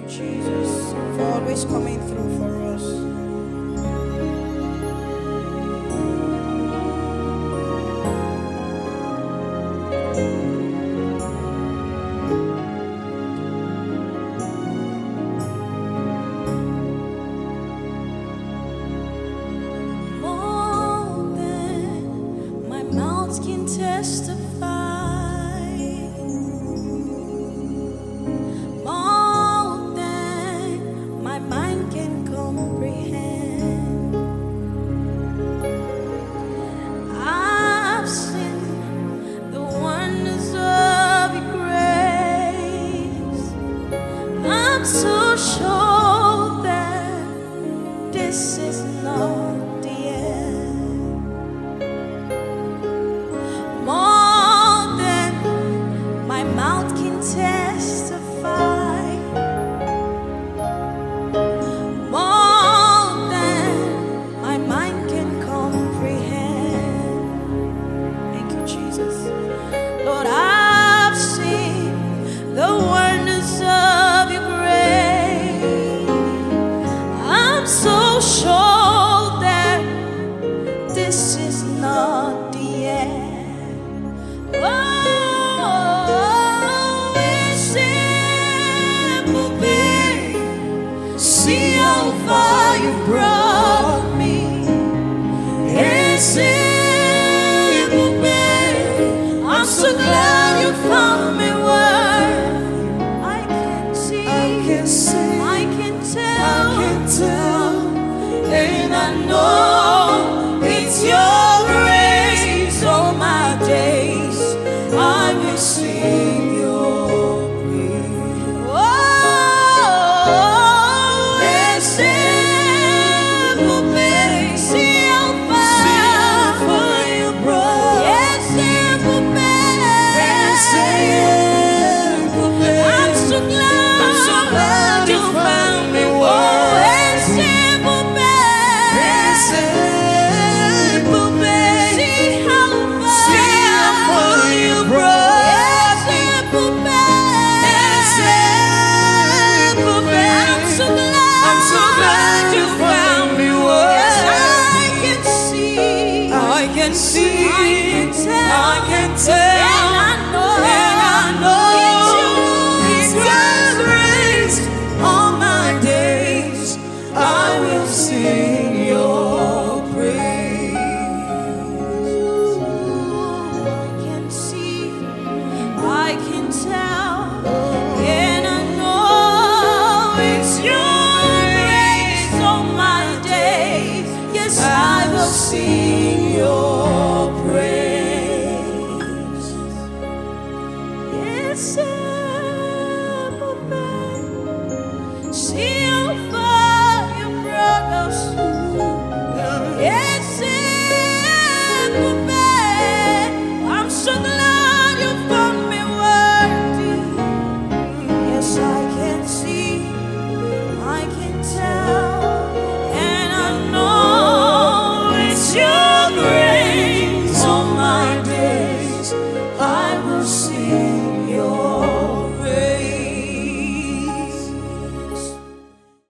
Jesus, for always coming through for us. More than my mouth can testify. So sure that this is not the end. More than my mouth can testify. More than my mind can comprehend. Thank you, Jesus. Lord, I've seen the wonders of your grace. I'm so sure that this is not the end. Oh, Eze Ebube, see how far you brought me. Eze Ebube, I'm so glad you found me worthy. I can see, I can tell, and I know it's your grace. All my days I will sing your praise. Oh, Eze Ebube, see how far you brought. Eze Ebube, I'm so glad you found me worthy. I can tell, and I know it's your grace. All my days I will sing your praise. I can see, I can tell, and I know it's your grace. All my days, yes, I will sing your praise. Yes,